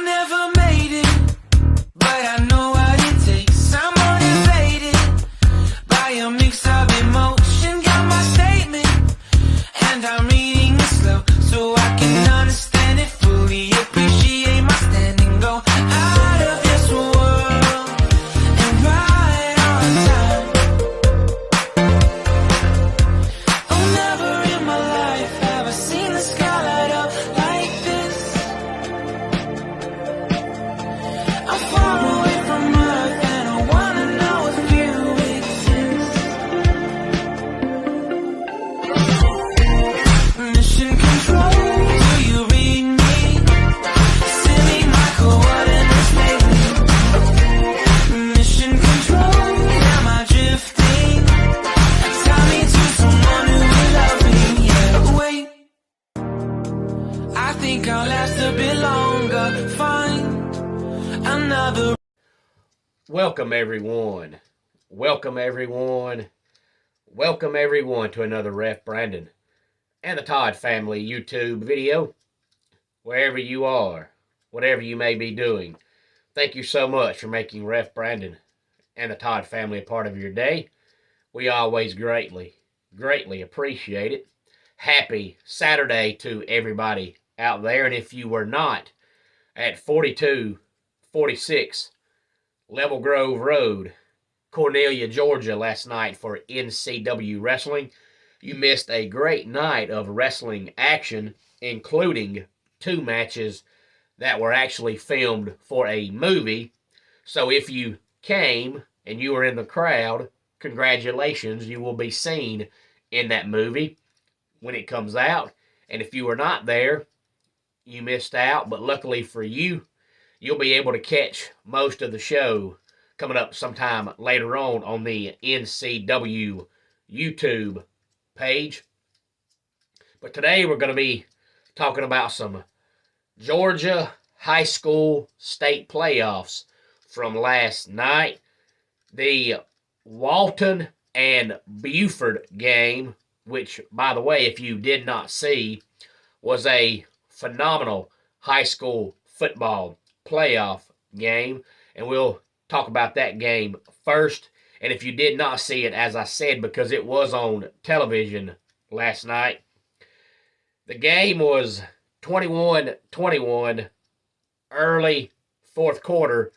never made it, but I know what it takes. I'm motivated by a mix of emotion. Got my statement, and I'm reading it slow so I can understand it fully. Appreciate my standing, go out of this world and right on time. Oh, never in my life have I seen the sky light up like this. I'm far away from Earth and I wanna know if you exist. Mission control, do you read me? Send me my coordinates lately. Mission control, am I drifting? Tie me to someone who will love me, yeah. Wait, I think I'll last a bit longer. Find another. Welcome everyone. Welcome everyone. Welcome everyone to another Ref Brandon and the Todd Family YouTube video. Wherever you are, whatever you may be doing, thank you so much for making Ref Brandon and the Todd Family a part of your day. We always greatly appreciate it. Happy Saturday to everybody out there. And if you were not at 4246 Level Grove Road, Cornelia, Georgia last night for NCW Wrestling, you missed a great night of wrestling action, including 2 matches that were actually filmed for a movie. So if you came and you were in the crowd, congratulations, you will be seen in that movie when it comes out. And if you were not there, you missed out, but luckily for you, you'll be able to catch most of the show coming up sometime later on the NCW YouTube page. But today we're going to be talking about some Georgia high school state playoffs from last night. The Walton and Buford game, which, by the way, if you did not see, was a phenomenal high school football playoff game, and we'll talk about that game first. And if you did not see it, as I said, because it was on television last night, the game was 21-21 early fourth quarter,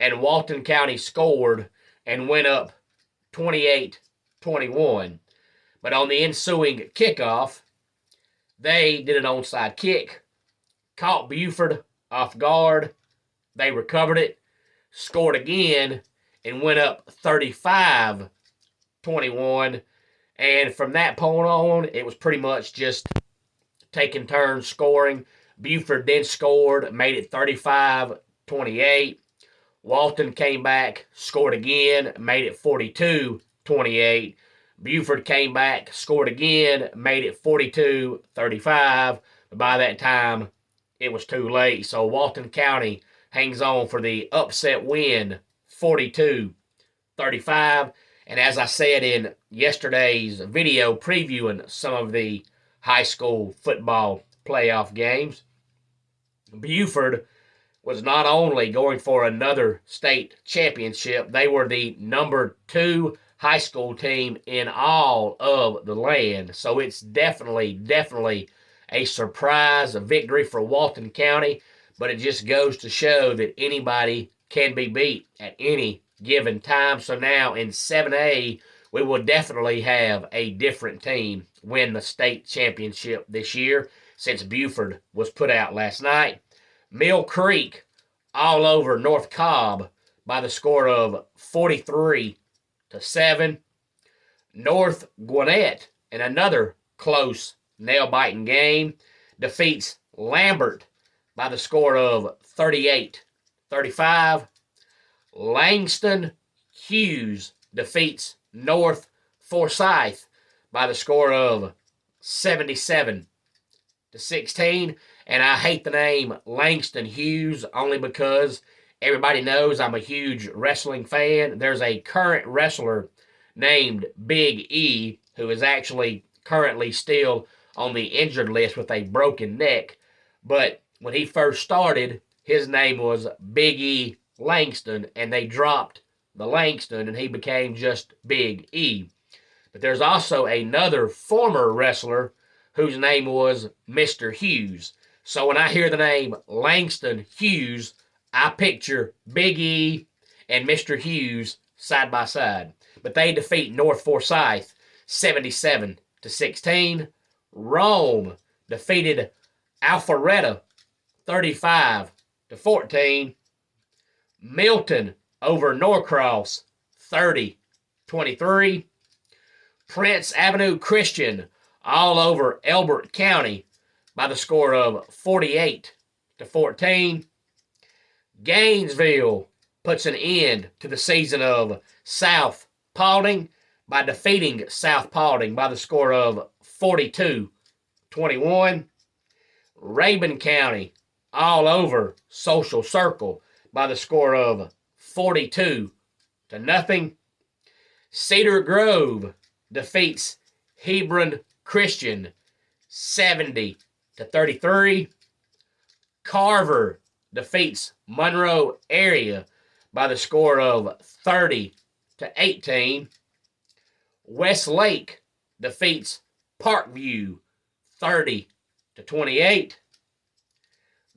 and Walton County scored and went up 28-21. But on the ensuing kickoff, they did an onside kick, caught Buford off guard. They recovered it, scored again, and went up 35-21. And from that point on, it was pretty much just taking turns scoring. Buford then scored, made it 35-28. Walton came back, scored again, made it 42-28. Buford came back, scored again, made it 42-35. But by that time, it was too late. So Walton County hangs on for the upset win, 42-35. And as I said in yesterday's video previewing some of the high school football playoff games, Buford was not only going for another state championship, they were the number 2 high school team in all of the land. So it's definitely a surprise, a victory for Walton County, but it just goes to show that anybody can be beat at any given time. So now in 7A, we will definitely have a different team win the state championship this year, since Buford was put out last night. Mill Creek all over North Cobb by the score of 43-7. North Gwinnett, in another close nail-biting game, defeats Lambert by the score of 38-35. Langston Hughes defeats North Forsyth by the score of 77-16. And I hate the name Langston Hughes only because everybody knows I'm a huge wrestling fan. There's a current wrestler named Big E who is actually currently still on the injured list with a broken neck. But when he first started, his name was Big E Langston, and they dropped the Langston, and he became just Big E. But there's also another former wrestler whose name was Mr. Hughes. So when I hear the name Langston Hughes, I picture Big E and Mr. Hughes side by side. But they defeat North Forsyth 77-16. Rome defeated Alpharetta 35-14. Milton over Norcross 30-23. Prince Avenue Christian all over Elbert County by the score of 48-14. Gainesville puts an end to the season of South Paulding by defeating South Paulding by the score of 42-21. Rabun County all over Social Circle by the score of 42-0. Cedar Grove defeats Hebron Christian 70-33. Carver defeats Monroe Area by the score of 30-18. Westlake defeats Parkview 30-28.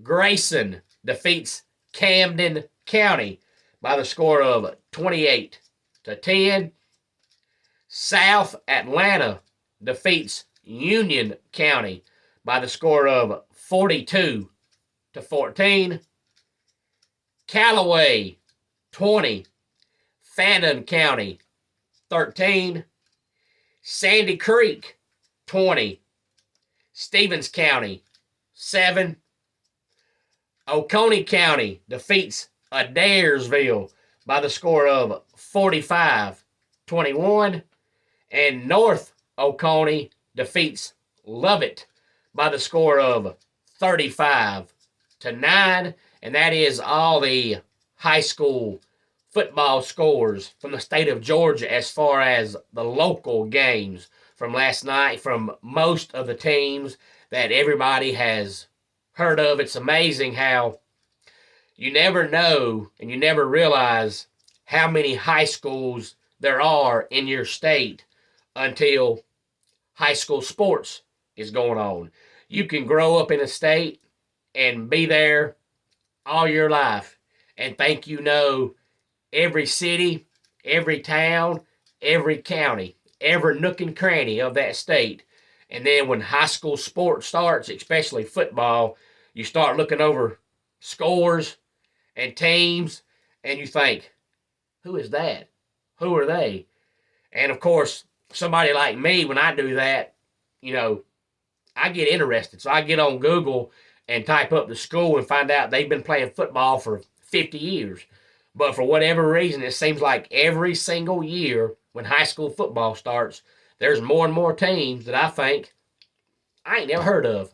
Grayson defeats Camden County by the score of 28-10. South Atlanta defeats Union County by the score of 42-14. Callaway 20, Fannin County 13. Sandy Creek 20, Stevens County 7. Oconee County defeats Adairsville by the score of 45-21. And North Oconee defeats Lovett by the score of 35-9. And that is all the high school football scores from the state of Georgia as far as the local games from last night from most of the teams that everybody has heard of. It's amazing how you never know and you never realize how many high schools there are in your state until high school sports is going on. You can grow up in a state and be there all your life and think you know every city, every town, every county, every nook and cranny of that state. And then when high school sports starts, especially football, you start looking over scores and teams, and you think, who is that? Who are they? And of course, somebody like me, when I do that, you know, I get interested. So I get on Google and type up the school and find out they've been playing football for 50 years. But for whatever reason, it seems like every single year when high school football starts, there's more and more teams that I think I ain't never heard of.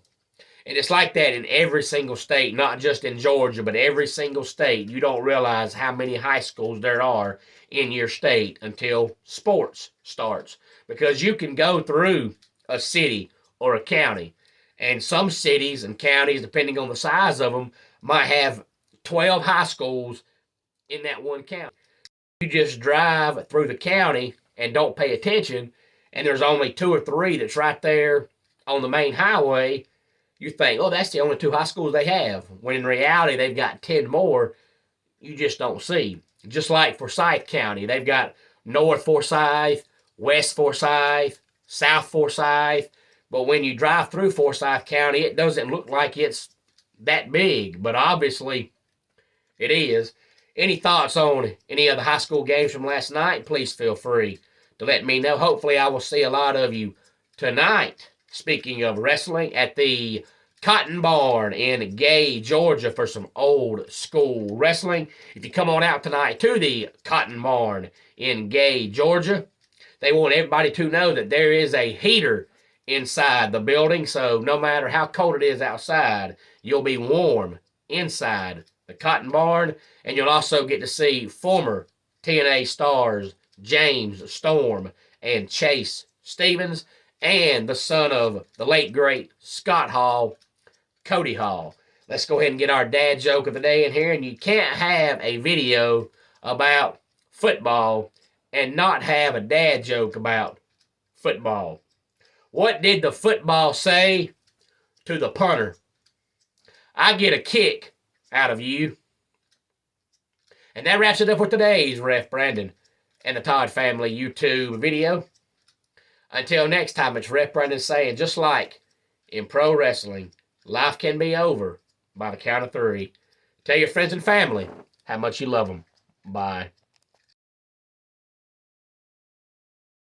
And it's like that in every single state, not just in Georgia, but every single state. You don't realize how many high schools there are in your state until sports starts. Because you can go through a city or a county, and some cities and counties, depending on the size of them, might have 12 high schools in that one county. You just drive through the county and don't pay attention, and there's only 2 or 3 that's right there on the main highway. You think, oh, that's the only 2 high schools they have. When in reality, they've got 10 more you just don't see. Just like Forsyth County, they've got North Forsyth, West Forsyth, South Forsyth. But when you drive through Forsyth County, it doesn't look like it's that big. But obviously, it is. Any thoughts on any of the high school games from last night? Please feel free to let me know. Hopefully, I will see a lot of you tonight. Speaking of wrestling, at the Cotton Barn in Gay, Georgia for some old school wrestling. If you come on out tonight to the Cotton Barn in Gay, Georgia, they want everybody to know that there is a heater inside the building, so no matter how cold it is outside, you'll be warm inside the Cotton Barn, and you'll also get to see former TNA stars James Storm and Chase Stevens, and the son of the late, great Scott Hall, Cody Hall. let's go ahead and get our dad joke of the day in here. And you can't have a video about football and not have a dad joke about football. What did the football say to the punter? I get a kick out of you. And that wraps it up for today's Ref Brandon and the Todd Family YouTube video. Until next time, it's Ref Brandon saying, just like in pro wrestling, life can be over by the count of 3. Tell your friends and family how much you love them. Bye.